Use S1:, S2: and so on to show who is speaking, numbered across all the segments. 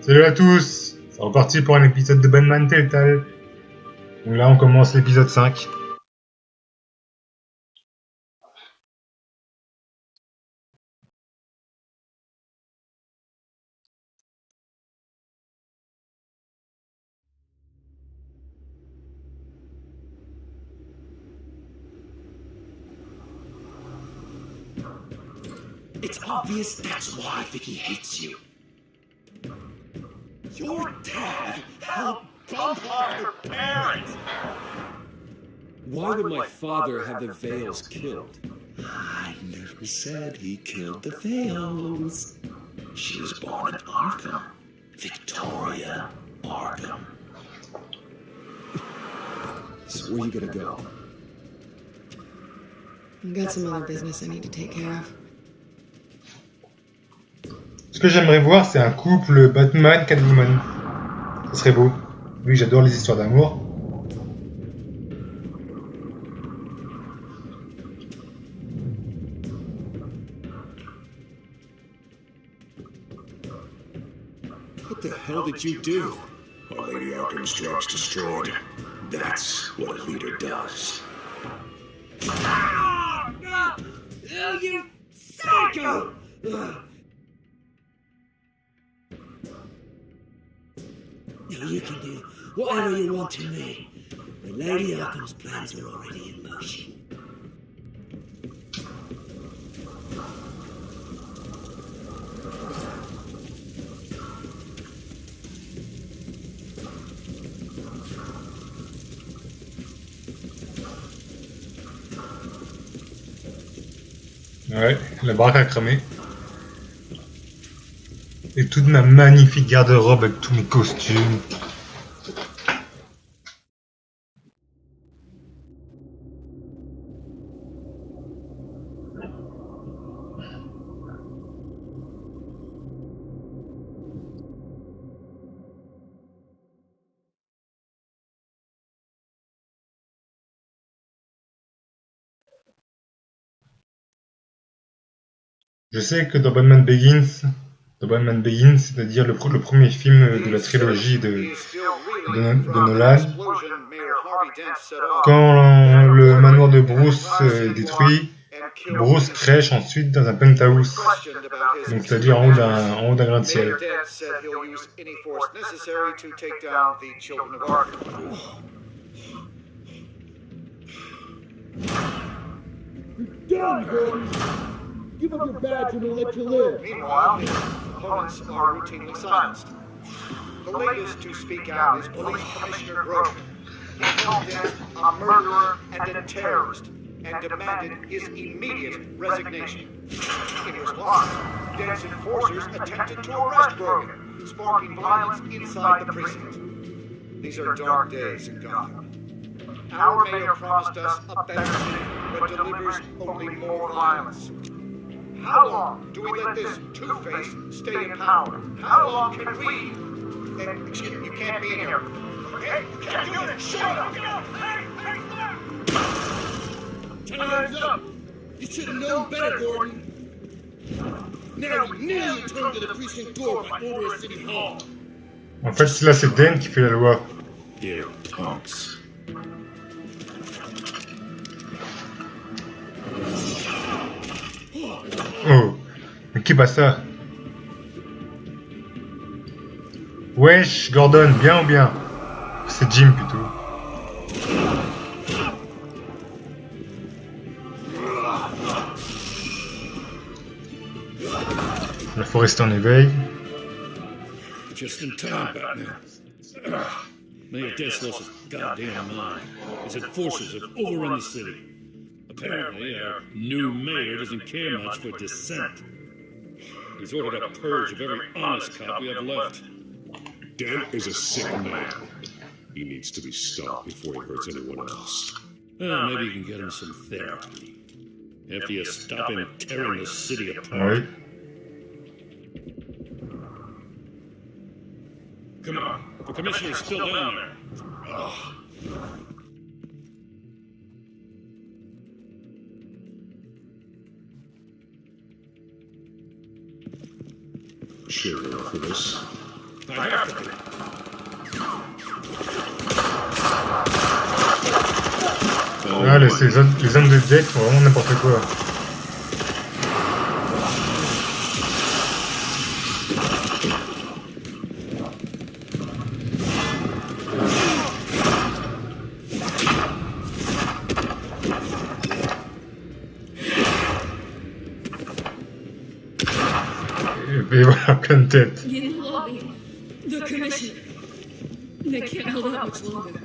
S1: Salut à tous. C'est reparti pour un épisode de Batman Telltale. Donc là on commence l'épisode 5.
S2: It's obvious that's why I think he hates you. Your dad helped bump off your parents!
S3: Why would my father have the Vales killed?
S2: I never said he killed the Vales. She was born in Arkham. Victoria Arkham.
S3: So where you gonna go?
S4: I've got some other business I need to take care of.
S1: Ce que j'aimerais voir, c'est un couple Batman-Catwoman. Ce serait beau, vu que j'adore les histoires d'amour.
S2: What the hell did you do? Our Lady Arkham's drugs destroyed. That's what a leader does. Oh, you psycho! Now you can do whatever you want to me. The Lady Arkham's plans are already in motion.
S1: Ouais, la baraque a cramé. Et toute ma magnifique garde-robe avec tous mes costumes. Je sais que dans Batman Begins, c'est-à-dire le premier film de la trilogie de Nolan, quand le manoir de Bruce est détruit, Bruce crèche ensuite dans un penthouse, donc c'est-à-dire en haut d'un gratte-ciel.
S5: Give up your badge and we'll let you live.
S6: Meanwhile, opponents are routinely silenced. The latest to speak out is Police Commissioner Grogan. He called Dent a murderer and a terrorist and demanded his immediate resignation. In response, Dent's enforcers attempted to arrest Grogan, sparking violence inside the precinct. These are dark days in Gotham. Our mayor promised us a better city, but delivers only more violence. How long do we let this Two-Face stay in power? How long can we... excuse me, you can't be in here. Hey, you can't do this! Shut up! Hey,
S5: Time's up. You should have known better, Gordon. Now you turn to the precinct door by order of City Hall.
S1: En fait, là, c'est Dan qui fait la loi.
S2: You punks.
S1: Oh, mais qui passe ça? Wesh, Gordon, bien ou bien? C'est Jim plutôt. La forêt est en éveil.
S3: Just in time, Batman. Mayor Des lost his goddamn mind. His enforcers have overrun the city. Apparently, our new mayor doesn't care much for dissent. He's ordered a purge of every honest cop we have left.
S7: Dent is a sick man. He needs to be stopped before he hurts anyone else.
S3: Well, maybe you can get him some therapy. After you stop him tearing the city apart.
S1: Ouais.
S3: Come on, the commissioner's still down there. Ugh.
S7: Cheering for this.
S3: I have to be.
S1: Ah, les hommes de Jake font vraiment n'importe quoi. Et voilà, plein de tête.
S4: In the lobby. The commissioner. They can't hold out much longer.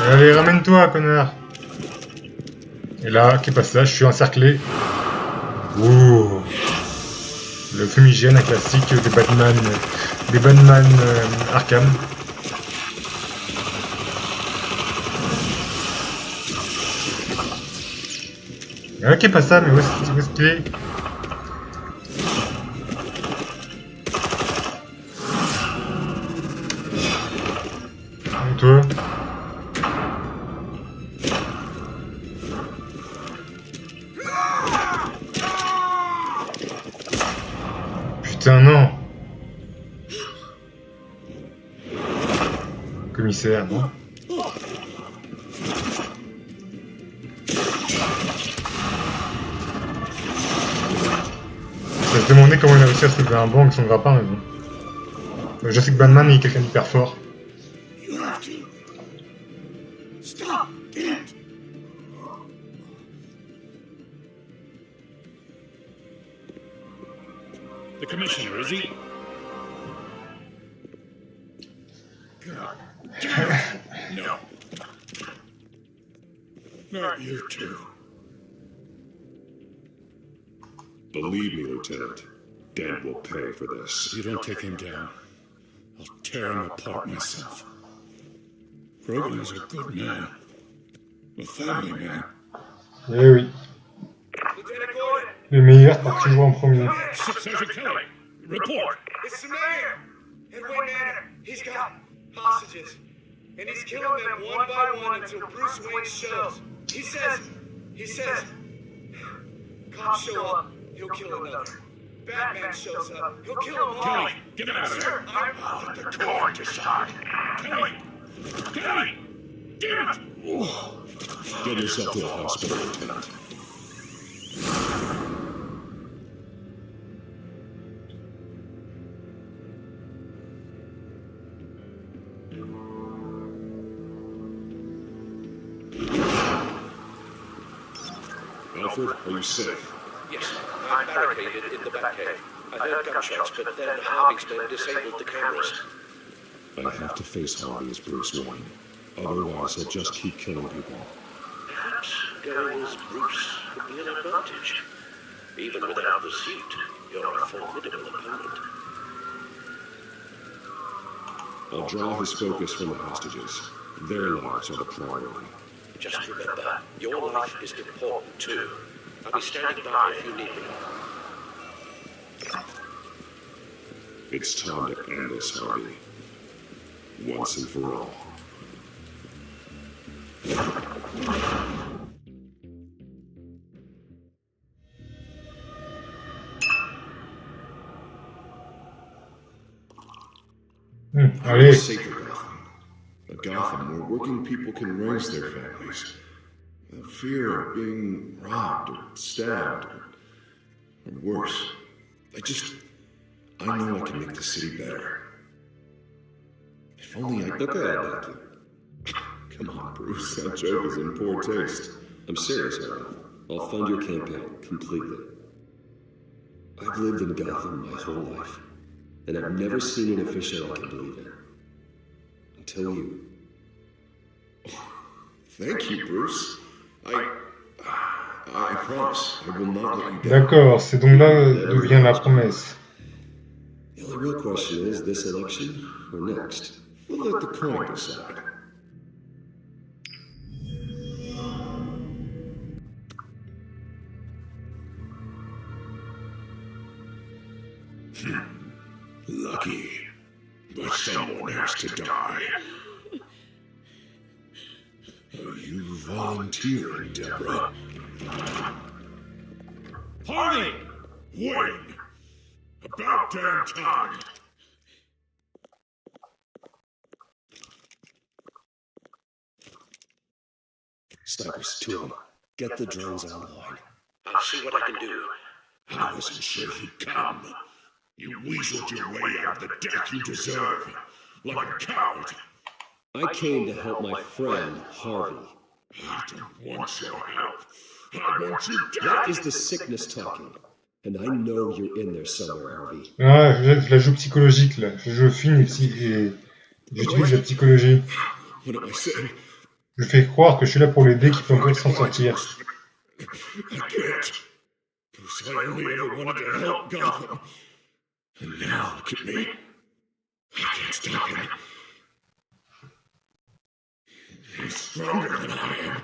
S1: Allez, ramène-toi, connard. Et là, qui passe là? Je suis encerclé. Ouh. Le fumigène, un classique des Batman Arkham. Ah, qui passe ça? Mais où est-ce qu'il est? Et toi? Putain, non! Commissaire, non? Ça se demandait comment il a réussi à soulever un banc avec son grappin, mais bon. Je sais que Batman est quelqu'un d'hyper fort.
S5: You have to. Stop it.
S3: The commissioner, is he?
S5: God damn it. No. Not you two.
S7: Believe me, Lieutenant, Dan will pay for this.
S3: If you don't take him down, I'll tear him apart myself. Rogan is a good man. A family man.
S1: Eh oui.
S6: Lieutenant Gordon,
S1: Les meilleurs partent toujours en premier.
S3: Sergeant Kelly, report.
S6: it's the mayor. In Wayne Manor, he's got hostages. And he's killing them one by one until Bruce Wayne shows. He says, cops show up, he'll kill another. Batman shows up, he'll kill them all.
S3: Kelly, get out of there.
S6: Sir,
S5: I'll let the door decide.
S3: Kelly! Kelly! Damn it!
S7: Get yourself to the hospital, Lieutenant. Alfred, are you safe?
S8: Yes, I'm barricaded in the back cave. I heard gunshots, but then Harvey's men disabled the cameras.
S7: I have to face Harvey as Bruce Wayne. Otherwise, he'll just keep killing people.
S8: Perhaps going as Bruce could be an advantage. Even without the suit, you're a formidable opponent.
S7: I'll draw his focus from the hostages. Their lives are the priority.
S8: Just remember, your life is important too. I'll be standing by if you need me.
S7: It's time to end this, Harvey. Once and for all.
S1: Allez.
S7: Safer Gotham. A Gotham where working people can raise their families. The fear of being robbed or stabbed or worse. I know I can make the city better. If only I look at it. Come on, Bruce, that joke is in poor taste. I'm serious, Harry. I'll fund your campaign completely. I've lived in Gotham my whole life, and I've never seen an official I can believe in. Until you. Thank you, Bruce. I promise I will not let you down.
S1: D'accord, c'est donc là d'où vient la promesse.
S7: The only real question is this election or next? We'll let the coin decide.
S2: Lucky. But someone has to die. Are you volunteering, Deborah?
S3: Harvey!
S2: Wayne! About damn time!
S7: Snipers, 2 of them. Get the drones online.
S8: I'll see what I can do.
S2: I wasn't sure he'd come. You weaseled your way out of the death you deserve. Like a coward.
S7: I came to help my friend, Harvey.
S2: I don't want your help. I want you dead.
S7: That is the sickness talking. And I know you're in there somewhere, Harvey.
S1: Ah, je la joue psychologique, là. Je joue fine et j'utilise la psychologie.
S2: What am I saying?
S1: Je fais croire que je suis là pour l'aider, qu'il peut encore s'en sortir.
S2: I can't. Bruce, I only ever wanted to help Gotham. And now look at me. I can't stop him. He's stronger than I am.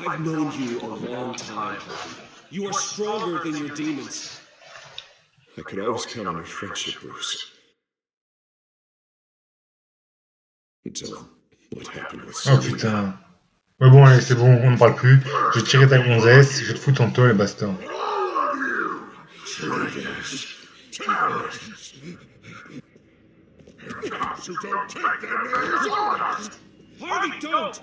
S7: I've known you a long time, Harvey. You are stronger than your demons.
S2: I could always count on your friendship, Bruce. Until what happened with
S1: Oh
S2: Selina.
S1: putain. Ouais bon, allez, c'est bon, on ne parle plus. Je vais tirer ta gonzesse, je vais te foutre en tôle et basta.
S2: All of you! Traitors! Terrorists! Cops who don't take their mayor's orders!
S3: Harvey, don't!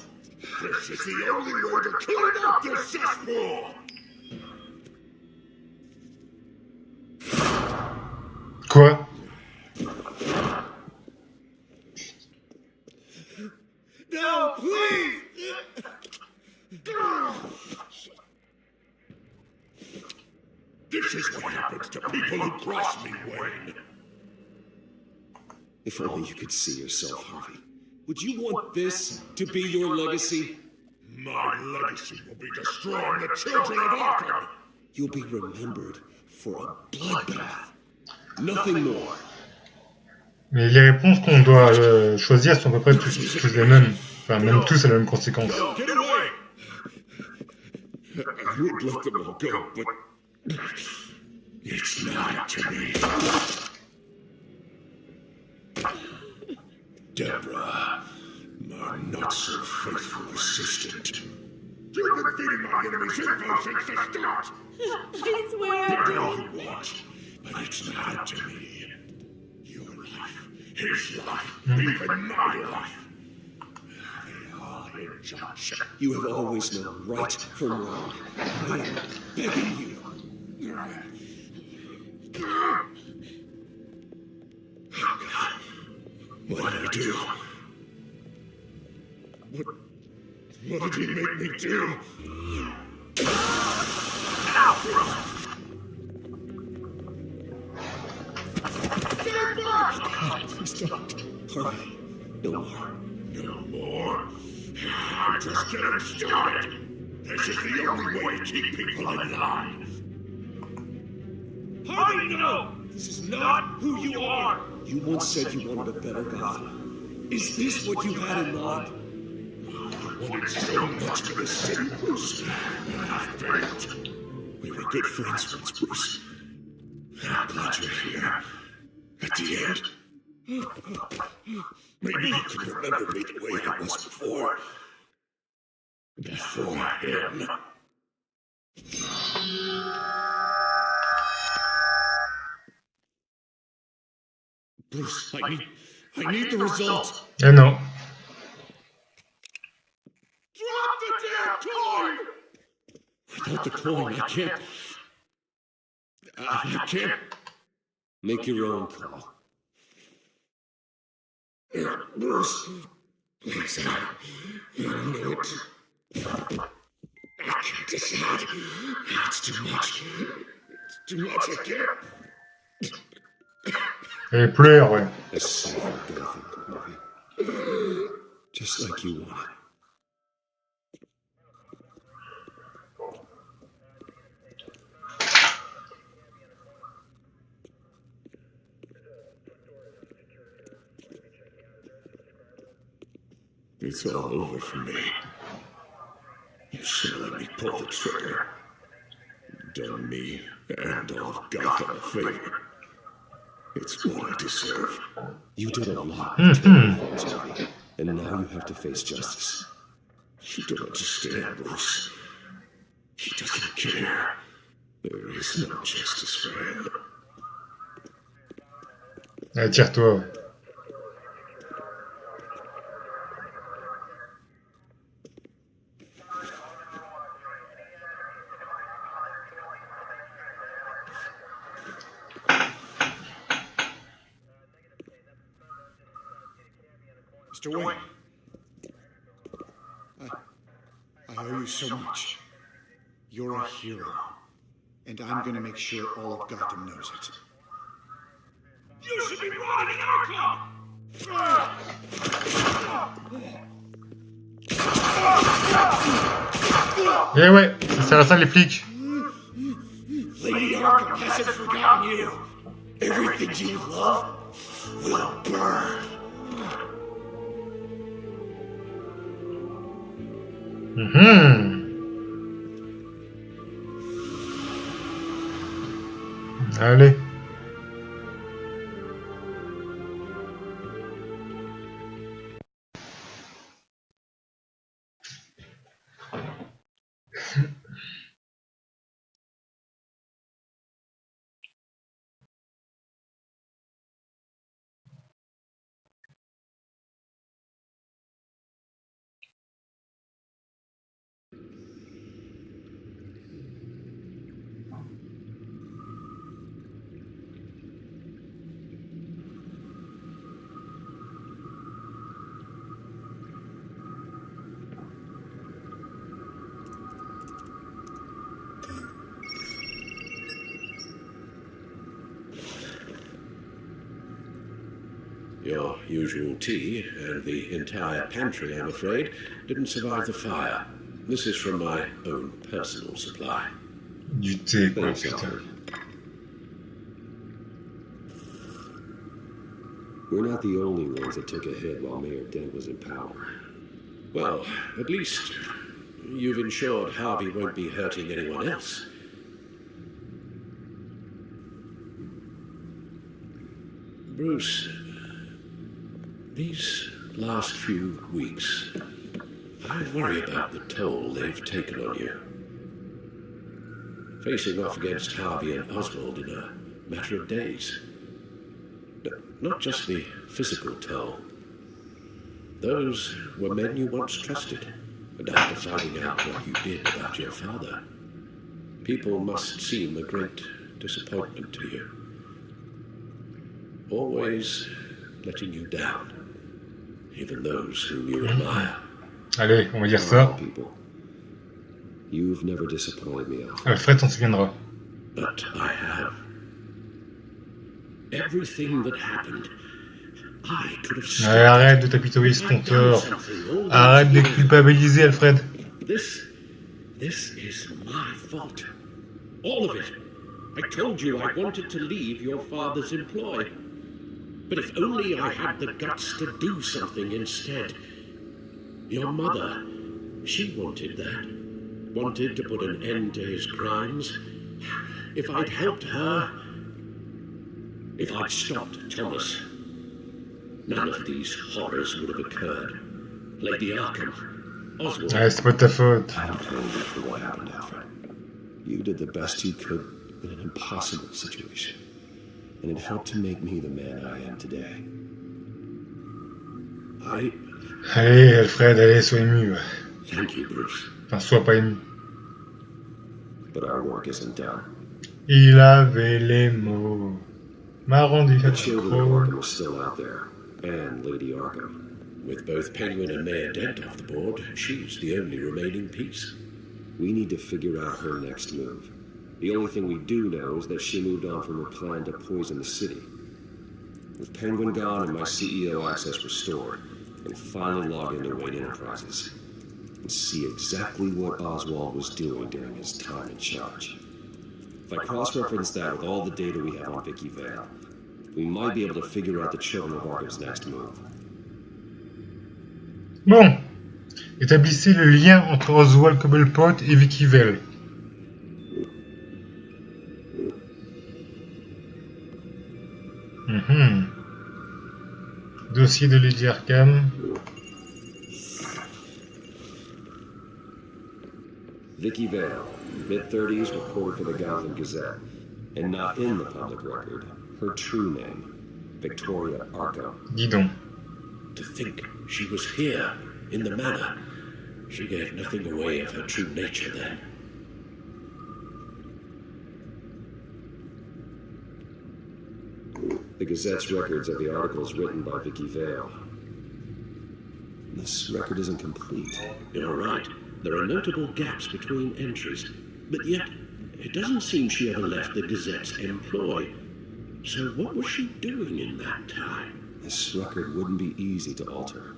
S2: This is the only way to clean up this cesspool!
S1: Quoi?
S5: No, please!
S2: This is what happens to people who cross me, Wayne.
S7: If only you could see yourself, Harvey. Would you want this to be your legacy?
S2: My legacy will be destroying the children of Arkham!
S7: You'll be remembered for a bloodbath. Nothing more.
S1: Mais les réponses qu'on doit choisir sont à peu près tous les mêmes. Enfin, même tous à la même conséquence.
S2: Get away! I would let them all go, but it's not up to me. Deborah, my not-so-faithful assistant. You've been feeding my enemies info since the start!
S4: I swear.
S2: Do all you want, but it's not up to me. Your life, his life, even my life. They all hinge on you.
S7: You have always known right from wrong. I am begging you.
S2: What did I do? What did he make me do?
S7: Please don't. Harvey, no more.
S2: No more? I'm just getting started. This is the only way to keep people in line.
S3: Harvey, no! This is not who you are!
S7: You once said you wanted a better Gotham. Is this what you had in mind?
S2: I wanted so much for this city, Bruce, but I failed. We were good friends once, Bruce. I'm glad you're here. At the end. Maybe you can remember me the way I was before. Before him.
S3: Bruce, I need the result.
S1: Eh non.
S2: Drop the damn coin!
S3: Without the coin, I can't. I can't.
S7: Make your own call.
S2: Bruce, please, I know it. I can't decide. It's too much. It's too much. I can't.
S1: Elle pleure, ouais.
S7: A safer Gotham, Harvey. Just like you wanted.
S2: It's all over for me. You should have let me pull the trigger. Done me and all of Gotham a favor. It's what I deserve.
S7: You did a lot of terrible things, Harvey, and now you have to face justice.
S2: You don't understand, Bruce. He doesn't care. There is no justice for him.
S1: Allez, tire-toi.
S6: Mr. Wayne, I owe you so much. You're a hero, and I'm gonna make sure all of Gotham knows it.
S3: You should be rotting Arkham!
S1: Eh ouais, ça sert à ça les flics.
S5: Lady Arkham hasn't forgotten you. Everything you love will burn.
S1: Allez.
S8: Your usual tea and the entire pantry, I'm afraid, didn't survive the fire. This is from my own personal supply.
S1: Du thé, quoi,
S7: Thanks,
S1: putain.
S7: Alfred. We're not the only ones that took a hit while Mayor Dent was in power.
S8: Well, at least you've ensured Harvey won't be hurting anyone else. Bruce, these last few weeks, I worry about the toll they've taken on you. Facing off against Harvey and Oswald in a matter of days. Not just the physical toll. Those were men you once trusted, and after finding out what you did about your father, people must seem a great disappointment to you. Always letting you down, even those whom you admire.
S1: Allez, on va dire ça.
S7: People. You've never disappointed me, Alfred.
S1: Alfred s'en souviendra.
S8: But I have. Everything that happened, I could have stopped.
S1: Allez, arrête de t'apitoyer ce compteur. Arrête de culpabiliser, Alfred.
S8: This is my fault. All of it. I told you I wanted to leave your father's employ. But if only I had the guts to do something instead. Your mother, she wanted that. Wanted to put an end to his crimes. If I'd helped her, if I'd stopped Thomas, none of these horrors would have occurred. Lady Arkham, Oswald.
S1: Ouais, c'est pas de ta faute.
S7: I don't blame you for what happened, Alfred. You did the best you could in an impossible situation. And it helped to make me the man I am today.
S1: Allez, Alfred, allez, sois ému. Ouais.
S8: Thank you, Bruce.
S1: Enfin, sois pas ému.
S7: But our work isn't done.
S1: Il avait les mots. M'a rendu
S7: The children of
S1: trop.
S7: Arkham are still out there, and Lady Arkham.
S8: With both Penguin and Mayor Dent off the board, she's the only remaining piece.
S7: We need to figure out her next move. The only thing we do know is that she moved on from her plan to poison the city. With Penguin gone and my CEO access restored, I can finally log into Wayne Enterprises and see exactly what Oswald was doing during his time in charge. If I cross-reference that with all the data we have on Vicky Vale, we might be able to figure out the children of Arkham's next move.
S1: Bon. Établissez le lien entre Oswald Cobblepot et Vicky Vale. Mhm. Dossier de Lady Arkham.
S7: Vicky Vale, mid-30s, reporter for the Gotham Gazette, and not in the public record. Her true name, Victoria Arkham.
S1: Dis donc.
S8: To think she was here, in the manor. She gave nothing away of her true nature then.
S7: The Gazette's records are the articles written by Vicky Vale. This record isn't complete.
S8: You're right. There are notable gaps between entries, but yet it doesn't seem she ever left the Gazette's employ. So what was she doing in that time?
S7: This record wouldn't be easy to alter.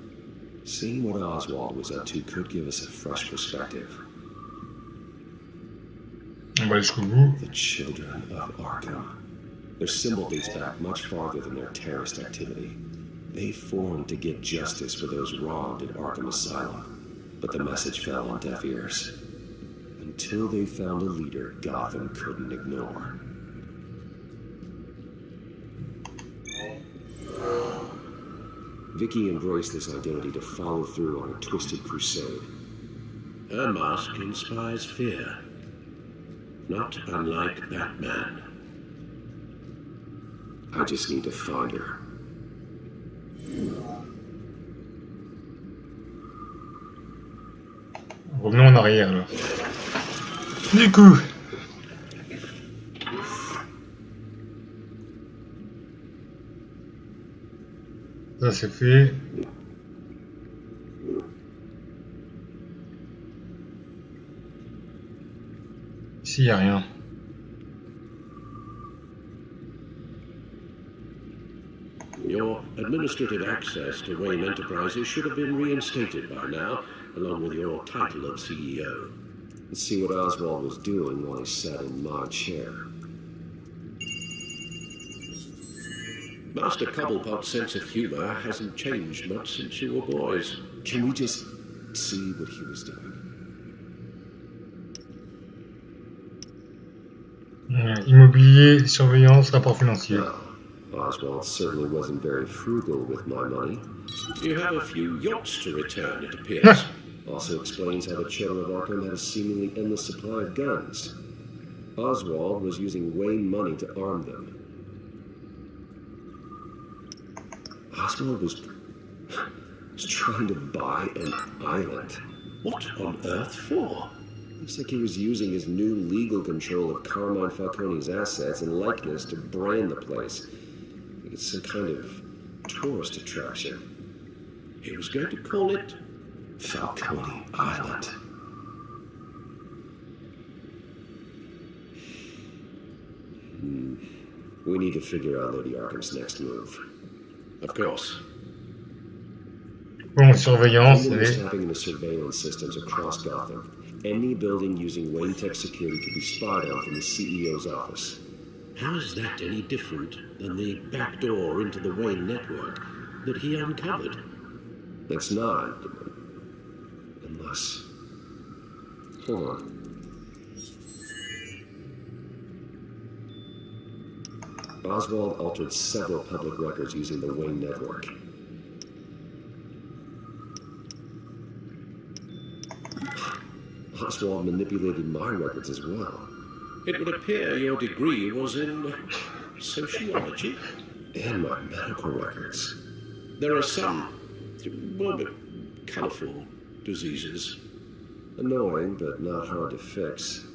S7: Seeing what Oswald was up to could give us a fresh perspective.
S1: On va aller jusqu'au bout.
S7: The children of Arkham. Their symbol dates back much farther than their terrorist activity. They formed to get justice for those wronged at Arkham Asylum, but the message fell on deaf ears. Until they found a leader Gotham couldn't ignore. Vicky embraced this identity to follow through on her twisted crusade.
S8: Her mask inspires fear. Not unlike Batman.
S7: I just need to find her.
S1: Revenons en arrière alors. Du coup. Ça c'est fait. Ici y a rien.
S8: Your administrative access to Wayne Enterprises should have been reinstated by now, along with your title of CEO.
S7: Let's see what Oswald was doing while he sat in my chair.
S8: Master Cobblepot's sense of humor hasn't changed much since you were boys.
S7: Can we just see what he was doing?
S1: Immobilier, surveillance, rapport financier.
S7: Oswald certainly wasn't very frugal with my money.
S8: You have a few yachts to return, it appears.
S7: Also explains how the children of Arkham had a seemingly endless supply of guns. Oswald was using Wayne money to arm them. Oswald was trying to buy an island.
S8: What on earth for?
S7: Looks like he was using his new legal control of Carmine Falcone's assets and likeness to brand the place. It's some kind of tourist attraction.
S8: He was going to call it
S7: Falcone Island. We need to figure out Lady Arkham's next move.
S8: Of course.
S1: Bon, surveillance,
S7: Anyone
S1: et...
S7: tapping into surveillance systems across Gotham. Any building using Wayne Tech security could be spied on from the CEO's office.
S8: How is that any different than the back door into the Wayne network that he uncovered?
S7: It's not. Unless... Hold on. Oswald altered several public records using the Wayne network. Oswald manipulated my records as well.
S8: It would appear your degree was in sociology.
S7: And my medical records.
S8: There are some, well, colorful diseases.
S7: Annoying, but not hard to fix.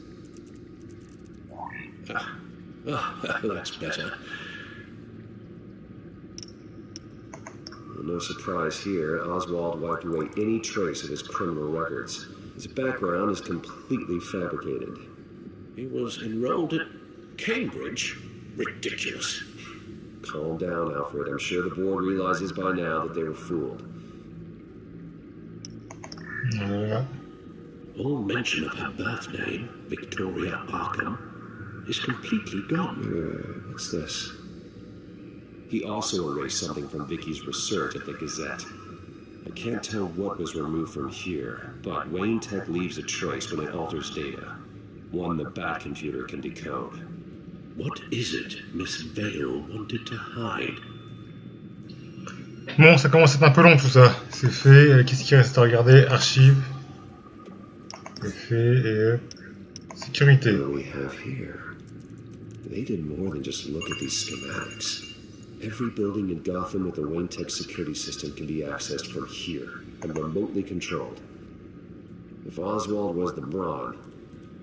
S8: That's better.
S7: No surprise here, Oswald wiped away any trace of his criminal records. His background is completely fabricated.
S8: He was enrolled at Cambridge? Ridiculous.
S7: Calm down, Alfred. I'm sure the board realizes by now that they were fooled.
S1: Voilà.
S8: All mention of her birth name, Victoria Arkham, is completely gone.
S7: What's this? He also erased something from Vicky's research at the Gazette. I can't tell what was removed from here, but Wayne Tech leaves a trace when it alters data. One the Bat computer can decode.
S8: What is it Miss Vale wanted to hide?
S1: Bon, ça commence à être un peu long tout ça. C'est fait. Qu'est-ce qui reste à regarder? Archives. C'est fait. Et sécurité.
S7: What do we have here? They did more than just look at these schematics. Every building in Gotham with a Wayne Tech security system can be accessed from here and remotely controlled. If Oswald was the brawn,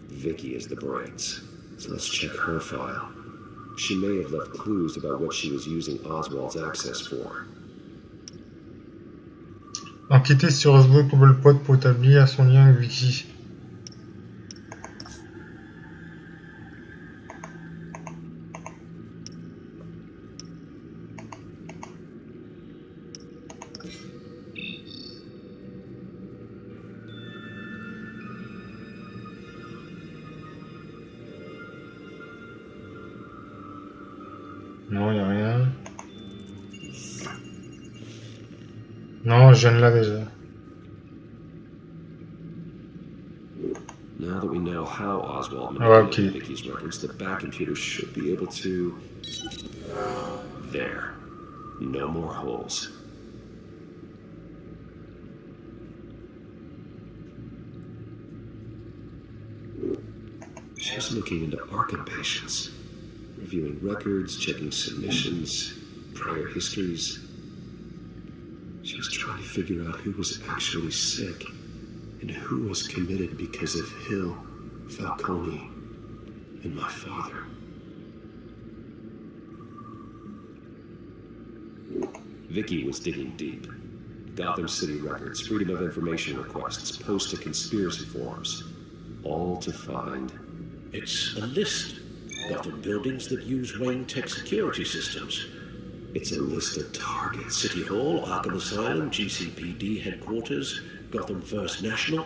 S7: Vicky is the brains. So let's check her file. She may have left clues about what she was using Oswald's access for.
S1: Enquêter sur Oswald Cobblepot pour établir son lien avec Vicky. Non, y a rien. Non, je viens de là déjà.
S7: Now that we know how Oswald
S1: Ah,
S7: manipulated
S1: okay.
S7: Vicky's records, the back computer should be able to... There. No more holes. She was looking into Arkham patients, reviewing records, checking submissions, prior histories. She was trying to figure out who was actually sick and who was committed because of Hill, Falcone, and my father. Vicky was digging deep. Gotham City records, Freedom of Information requests, posted conspiracy forums, all to find...
S8: It's a list. Gotham buildings that use Wayne Tech security systems.
S7: It's a list of targets.
S8: City Hall, Arkham Asylum, GCPD headquarters, Gotham First National.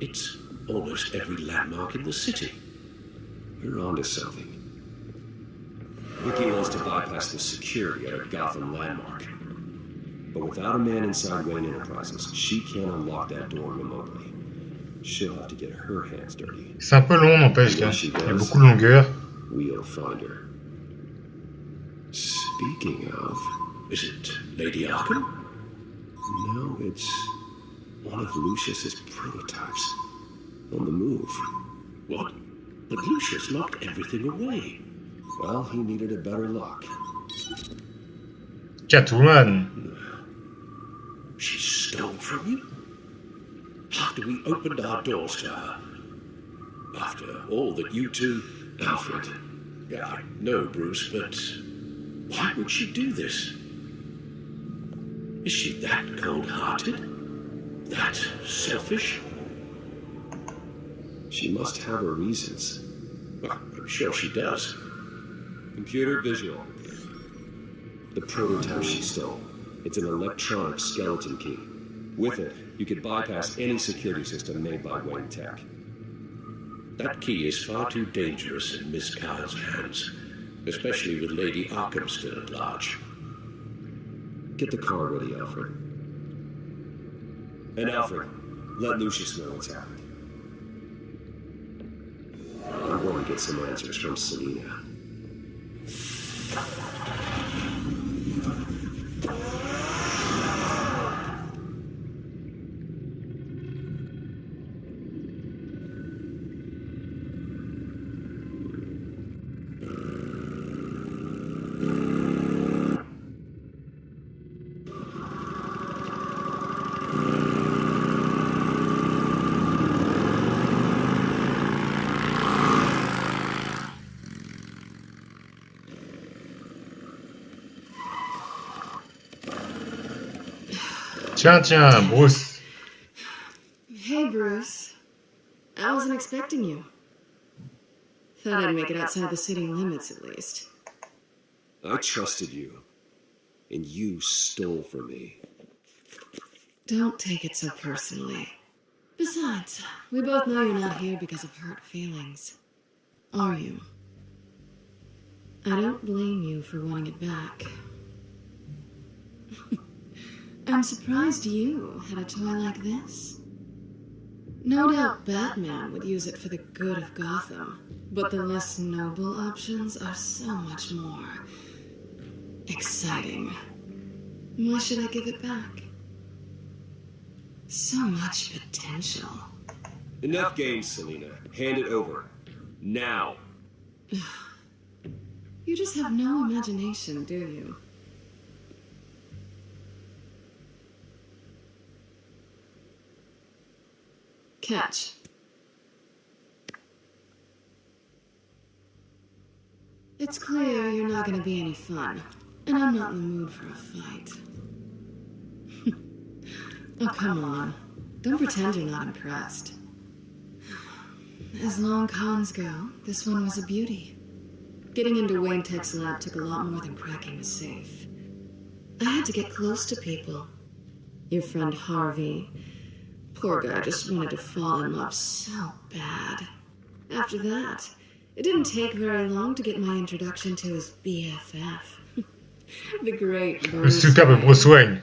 S8: It's almost every landmark in the city.
S7: You're onto something. Vicky wants to bypass the security at a Gotham landmark. But without a man inside Wayne Enterprises, she can't unlock that door remotely. She'll have to get her hands dirty.
S1: C'est un peu long, n'empêche. Il y a beaucoup de longueur.
S7: We'll find her. Speaking of...
S8: Is it Lady Arkham?
S7: No, it's one of Lucius's prototypes. On the move.
S8: What? But Lucius locked everything away.
S7: Well, he needed a better lock.
S1: Catwoman.
S8: She stole from you? After we opened our doors to her? After all that you two...
S7: Alfred.
S8: Yeah, I know, Bruce, but... why would she do this? Is she that cold-hearted? That selfish?
S7: She must have her reasons.
S8: Well, I'm sure she does.
S7: Computer visual. The prototype she stole. It's an electronic skeleton key. With it, you could bypass any security system made by Wayne Tech.
S8: That key is far too dangerous in Miss Kyle's hands, especially with Lady Arkham still at large.
S7: Get the car ready, Alfred. And Alfred, let Lucius know what's happened. I'm going to get some answers from Selina.
S1: Tiens, Bruce.
S4: Hey, Bruce. I wasn't expecting you. Thought I'd make it outside the city limits, at least.
S7: I trusted you, and you stole from me.
S4: Don't take it so personally. Besides, we both know you're not here because of hurt feelings. Are you? I don't blame you for wanting it back. I'm surprised you had a toy like this. No doubt Batman would use it for the good of Gotham, but the less noble options are so much more exciting. Why should I give it back? So much potential.
S7: Enough games, Selina. Hand it over. Now.
S4: You just have no imagination, do you? Catch. It's clear you're not gonna be any fun, and I'm not in the mood for a fight. Oh, come on. Don't pretend you're not impressed. As long cons go, this one was a beauty. Getting into Wayne Tech's lab took a lot more than cracking the safe. I had to get close to people. Your friend Harvey. Poor guy just wanted to fall in love so bad. After that, it didn't take very long to get my introduction to his BFF. The great
S1: Le
S4: Bruce
S1: superbe
S4: Wayne.
S1: Bruce Wayne.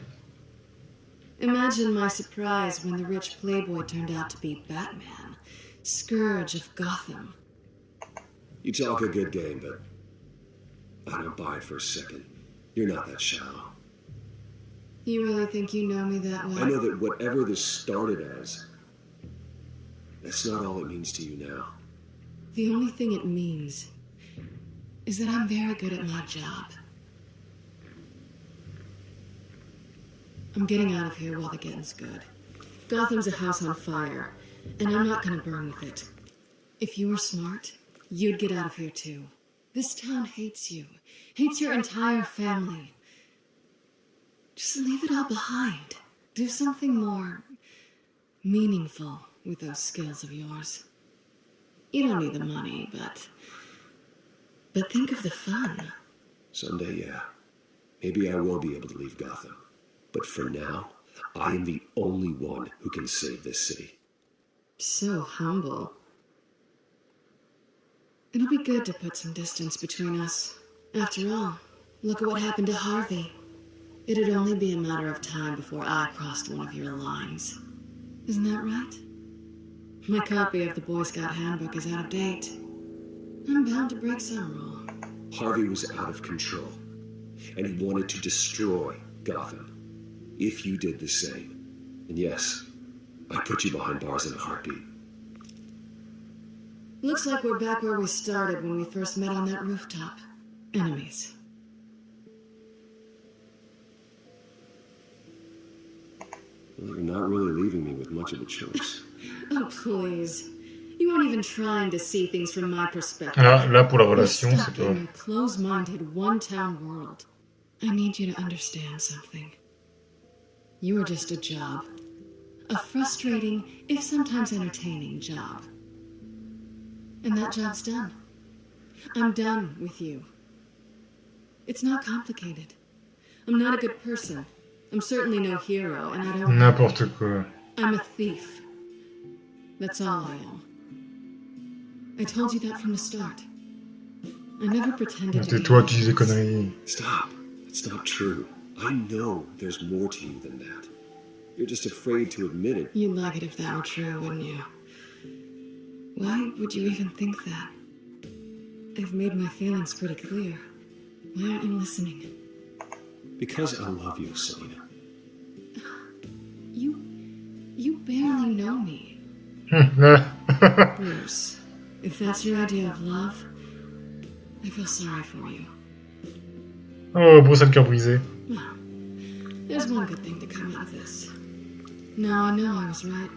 S4: Imagine my surprise when the rich playboy turned out to be Batman, scourge of Gotham.
S7: You talk a good game, but I don't buy it for a second. You're not that shallow.
S4: You really think you know me that well?
S7: I know that whatever this started as, that's not all it means to you now.
S4: The only thing it means is that I'm very good at my job. I'm getting out of here while the getting's good. Gotham's a house on fire, and I'm not gonna burn with it. If you were smart, you'd get out of here too. This town hates you, hates your entire family. Just leave it all behind. Do something more meaningful with those skills of yours. You don't need the money, but think of the fun.
S7: Someday, yeah. Maybe I will be able to leave Gotham. But for now, I am the only one who can save this city.
S4: So humble. It'll be good to put some distance between us. After all, look at what happened to Harvey. It'd only be a matter of time before I crossed one of your lines. Isn't that right? My copy of the Boy Scout Handbook is out of date. I'm bound to break some rule.
S7: Harvey was out of control, and he wanted to destroy Gotham. If you did the same, and yes, I'd put you behind bars in a heartbeat.
S4: Looks like we're back where we started when we first met on that rooftop. Enemies.
S7: Well, you're not really leaving me with much of a choice.
S4: Oh, please. You aren't even trying to see things from my perspective.
S1: Là pour la
S4: You're
S1: relation, c'est
S4: stuck
S1: pas...
S4: in a closed-minded, one-town world. I need you to understand something. You are just a job. A frustrating, if sometimes entertaining job. And that job's done. I'm done with you. It's not complicated. I'm not a good person. I'm certainly no hero, and I don't...
S1: N'importe quoi.
S4: I'm a thief. That's all I am. I told you that from the start. I never pretended to
S1: C'est
S4: be...
S1: toi qui dis des conneries.
S7: Stop. It's not true. I know there's more to you than that. You're just afraid to admit it.
S4: You'd like it if that were true, wouldn't you? Why would you even think that? I've made my feelings pretty clear. Why aren't you listening?
S7: Because I love you, Selina.
S4: You barely know me. Bruce, if that's your idea of love, I feel sorry for you.
S1: Oh, Bruce a le cœur brisé.
S4: Well, there's one good thing to come out of this. Now I know I was right.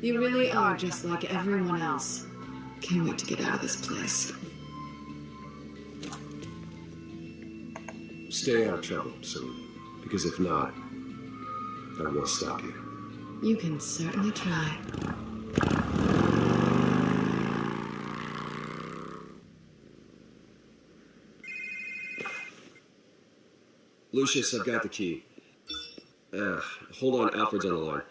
S4: You really are just like everyone else. Can't wait to get out of this place.
S7: Stay out of trouble, Selina. Because if not, I will stop you.
S4: You can certainly try.
S7: Lucius, I've got the key. Hold on, Alfred's on the line.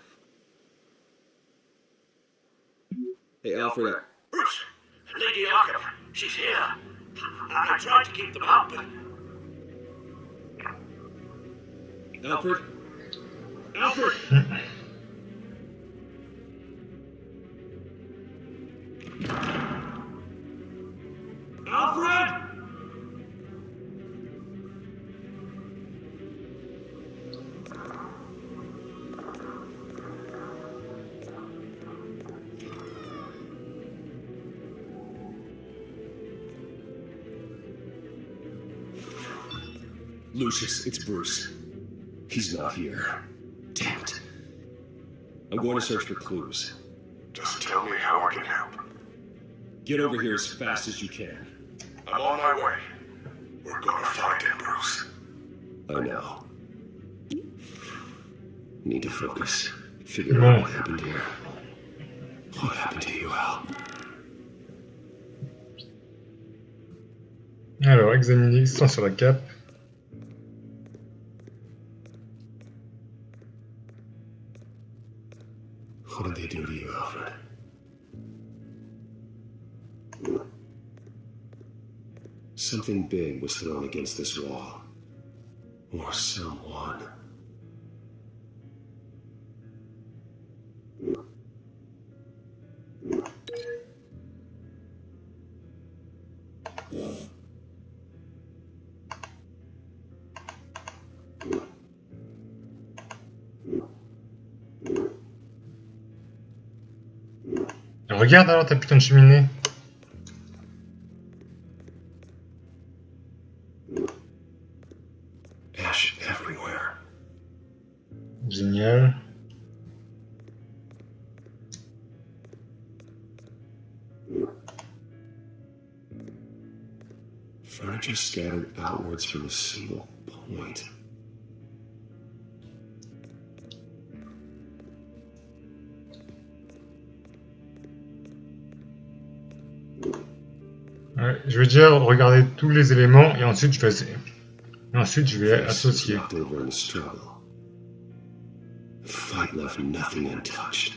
S7: Hey, Alfred.
S8: Bruce, Lady Arkham, she's here. I tried to keep them out, but...
S7: Alfred? Alfred!
S3: Alfred!
S7: Lucius, it's Bruce. He's not here. Damn it. I'm going to search for clues.
S2: Just tell me how I can help.
S7: Get over here as fast as you can.
S2: I'm on my way. We're gonna find him, Bruce.
S7: I know. Need to focus. Figure out what happened here. What happened to you, Al?
S1: Alors, examiner l'existence sur la cape.
S7: What did they do to you, Alfred? Something big was thrown against this wall. Or someone.
S1: Regarde alors ta putain de cheminée.
S7: Ash everywhere.
S1: Génial.
S7: Furniture scattered outwards from a single point.
S1: Ouais, je vais déjà regarder tous les éléments et ensuite je vais associer.
S7: Knocked over in the struggle. The fight left nothing untouched.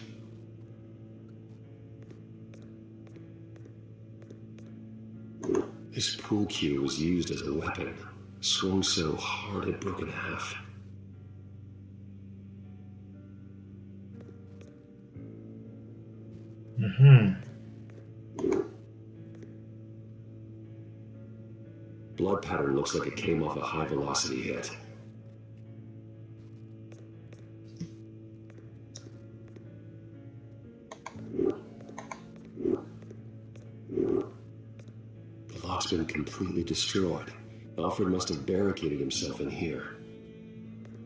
S7: This pool cue was used as a weapon, swung so hard it broke in half. Blood pattern looks like it came off a high-velocity hit. The lock's been completely destroyed. Alfred must have barricaded himself in here.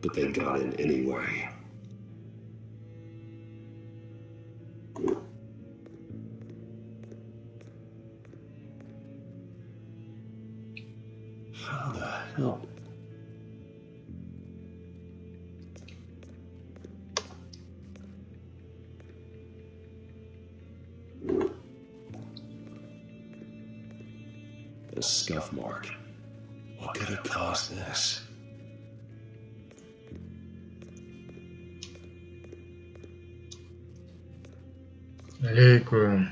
S7: But they got in anyway. How the hell? A scuff mark. What could have caused this?
S1: Allez quoi.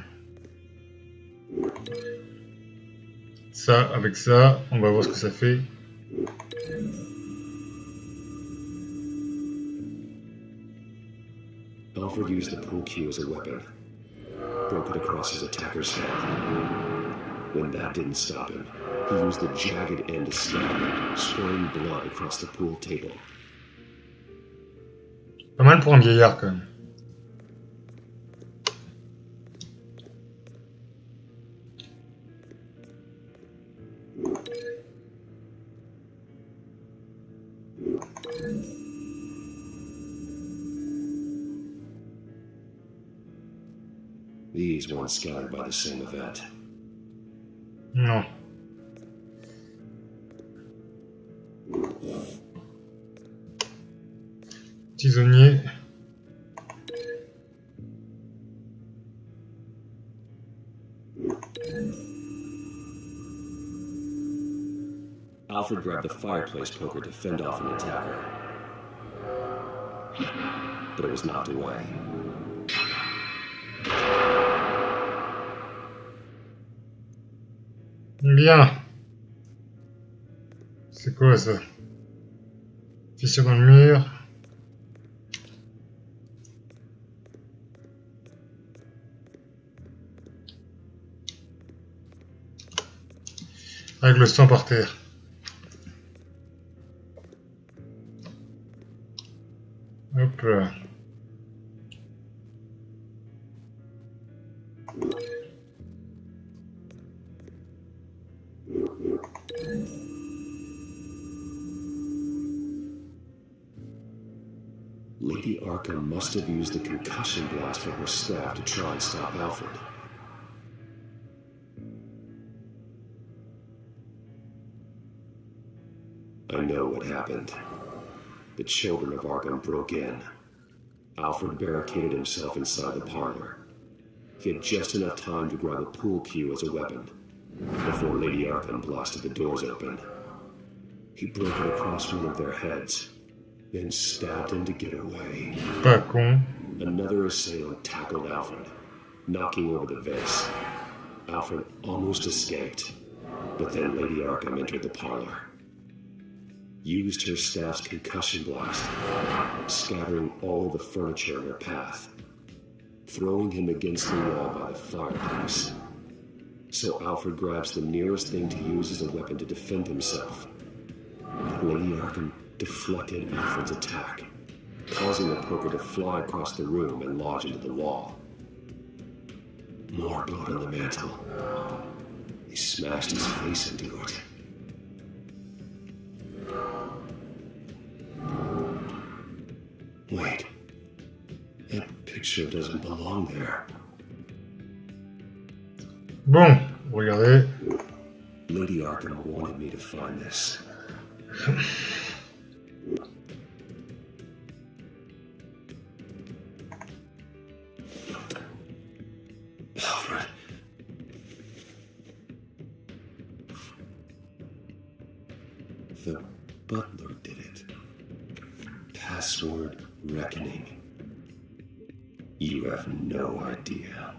S1: Ça, avec ça, on va voir ce que ça fait.
S7: Alfred used the pool cue as a weapon. Broke it across his attacker's head. When that didn't stop him, he used the jagged end to stab him, spraying blood across the pool table.
S1: Pas mal pour un vieillard quand même.
S7: These weren't scattered by the same event.
S1: Non. Tisonnier.
S7: Alfred grabbed the fireplace poker to fend off an attacker. But it was knocked away.
S1: Bien. C'est quoi ça? Fissure dans le mur. Avec le sang par terre. Hop là.
S7: Lady Arkham must have used the concussion blast from her staff to try and stop Alfred. I know what happened. The children of Arkham broke in. Alfred barricaded himself inside the parlor. He had just enough time to grab a pool cue as a weapon before Lady Arkham blasted the doors open. He broke it across one of their heads, then stabbed him to get away.
S1: Pas con.
S7: Another assailant tackled Alfred, knocking over the vase. Alfred almost escaped, but then Lady Arkham entered the parlor. Used her staff's concussion blast, scattering all the furniture in her path, throwing him against the wall by the fireplace. So Alfred grabs the nearest thing to use as a weapon to defend himself. But Lady Arkham deflected Alfred's attack, causing the poker to fly across the room and lodge into the wall. More blood on the mantle. He smashed his face into it. Wait. That picture doesn't belong there.
S1: Bon, regardez.
S7: Lady Arkham wanted me to find this. Alfred. The butler did it. Password reckoning. You have no idea.